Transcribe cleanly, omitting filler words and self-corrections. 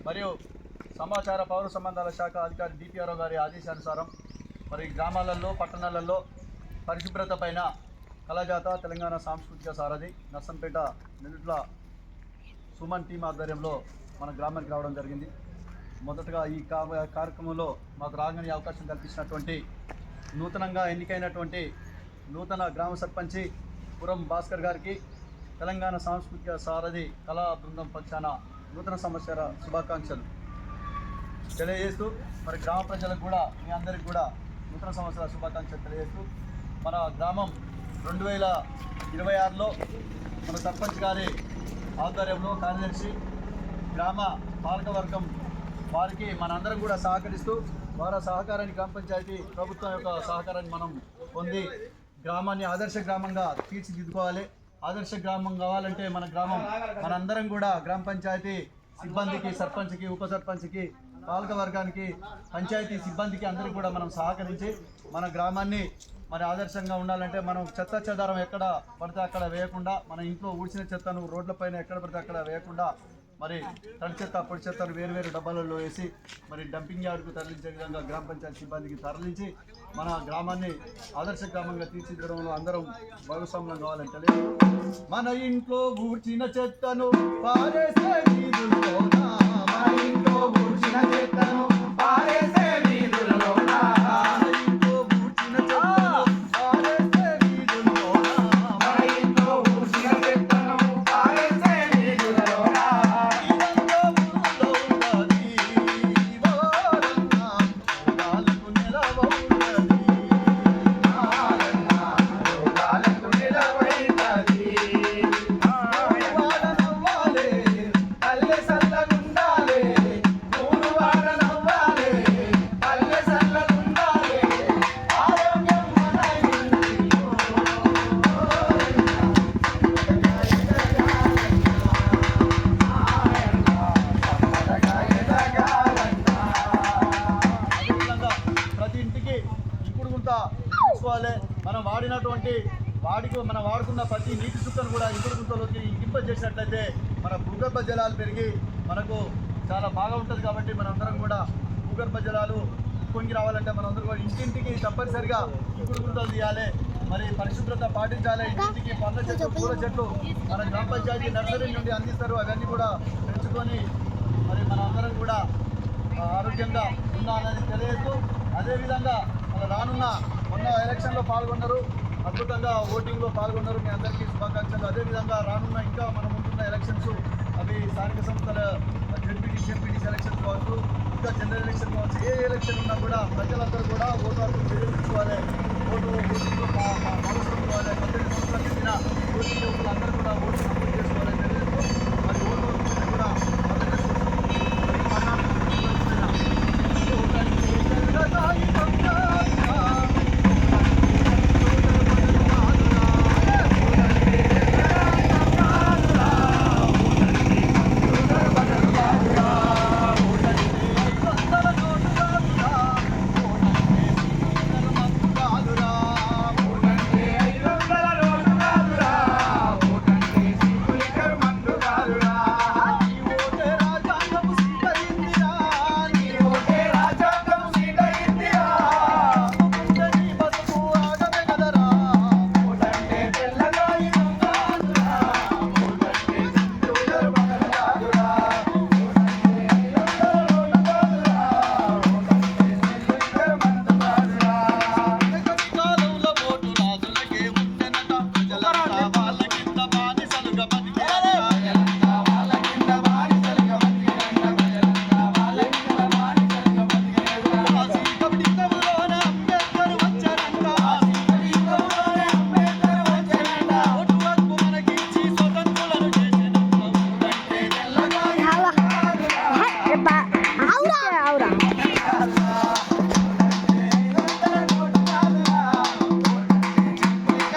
మరియు సమాచార పౌర సంబంధాల శాఖ అధికారి డిపిఆర్ఓ గారి ఆదేశానుసారం మరి గ్రామాలలో పట్టణాలలో పరిశుభ్రత పైన కళాజాత తెలంగాణ సాంస్కృతిక సారథి నర్సంపేట నిలుట్ల సుమన్ టీం ఆధ్వర్యంలో మన గ్రామానికి రావడం జరిగింది. మొదటగా ఈ కార్యక్రమంలో మాకు రాగానే అవకాశం కల్పించినటువంటి నూతనంగా ఎన్నికైనటువంటి నూతన గ్రామ సర్పంచి పురం భాస్కర్ గారికి తెలంగాణ సాంస్కృతిక సారథి కళా బృందం పక్షాన నూతన సంవత్సర శుభాకాంక్షలు తెలియజేస్తూ మరి గ్రామ ప్రజలకు కూడా మీ అందరికి కూడా నూతన సంవత్సర శుభాకాంక్షలు తెలియజేస్తూ మన గ్రామం 2026లో మన సర్పంచ్ గారి ఆధ్వర్యంలో కార్యదర్శి గ్రామ పాలకవర్గం వారికి మనందరం కూడా సహకరిస్తూ వారి సహకారాన్ని గ్రామ పంచాయతీ ప్రభుత్వం యొక్క సహకారాన్ని మనం పొంది గ్రామాన్ని ఆదర్శ గ్రామంగా తీర్చిదిద్దుకోవాలి. ఆదర్శ గ్రామం కావాలంటే మన గ్రామం మనందరం కూడా గ్రామ పంచాయతీ సిబ్బందికి, సర్పంచ్కి, ఉప సర్పంచ్కి, పాలక వర్గానికి, పంచాయతీ సిబ్బందికి అందరికీ కూడా మనం సహకరించి మన గ్రామాన్ని మరి ఆదర్శంగా ఉండాలంటే మనం చెత్త చెదారం ఎక్కడ పడితే అక్కడ వేయకుండా, మన ఇంట్లో ఊడ్చిన చెత్తను రోడ్లపైన ఎక్కడ పడితే అక్కడ వేయకుండా మరి తడి చెత్త పొడి చెత్తను వేరువేరు డబ్బాలలో వేసి మరి డంపింగ్ యార్డుకు తరలించే విధంగా గ్రామ పంచాయతీ సిబ్బందికి తరలించి మన గ్రామాన్ని ఆదర్శ గ్రామంగా తీర్చిదిద్దడంలో అందరం భాగస్వామ్యం కావాలని తెలియదు. మన ఇంట్లో ఊడ్చిన చెత్తను పారేసే వీధుల్లోనా, మన ఇంట్లో ఊడ్చిన చెత్తను పారేసే వీధుల్లోనా, మన ఇంట్లో ఊడ్చిన చెత్తను పారేసే వీధుల్లోనా, మన ఇంట్లో ఊడ్చిన చెత్తను పారేసే వీధుల్లోనా, ఇదంతా ఊళ్ళో ఉన్నది వారన్నా రోగాలకు నిలవవున్నది, రోగాలకు నిలవైనది. ప్రతి ఇంటికి ఇంకుడు గుంత తీసుకోవాలి. మనం వాడుకున్న ప్రతి నీటి చుక్కను కూడా ఇంకుడు గుంతలోకి ఇంకింపజేసినట్లయితే మన భూగర్భ జలాలు పెరిగి మనకు చాలా బాగా ఉంటుంది. కాబట్టి మనందరం కూడా భూగర్భ జలాలు పొంగి రావాలంటే మనందరం కూడా ఇంటింటికి తప్పనిసరిగా ఇంకుడు గుంతలు తీయాలి. మరి పరిశుభ్రత పాటించాలి. ఇంటింటికి పండ్ల చెట్లు, పూల చెట్లు మన గ్రామ పంచాయతీ నర్సరీ నుండి అందిస్తారు. అవన్నీ కూడా పెంచుకొని మరి మనందరం కూడా ఆరోగ్యంగా ఉండాలని తెలియజేస్తూ, అదేవిధంగా మన రానున్న మొన్న ఎలక్షన్లో పాల్గొన్నారు, అద్భుతంగా ఓటింగ్లో పాల్గొన్నారు. మీ అందరికీ శుభాకాంక్షలు. అదేవిధంగా రానున్న ఇంకా మనం ఉంటున్న ఎలక్షన్స్ అవి స్థానిక సంస్థల జెడ్పీటీసీ, ఎంపీటీసీ ఎలక్షన్ కావచ్చు, ఇంకా జనరల్ ఎలక్షన్ కావచ్చు, ఏ ఎలక్షన్ ఉన్నా కూడా ప్రజలందరూ కూడా ఓటు హక్కు వినియోగించుకోవాలి. ఓటింగ్లో అవసరం కావాలి. 18 సంవత్సరాలు నిండిన ఓటింగ్ యువకులందరూ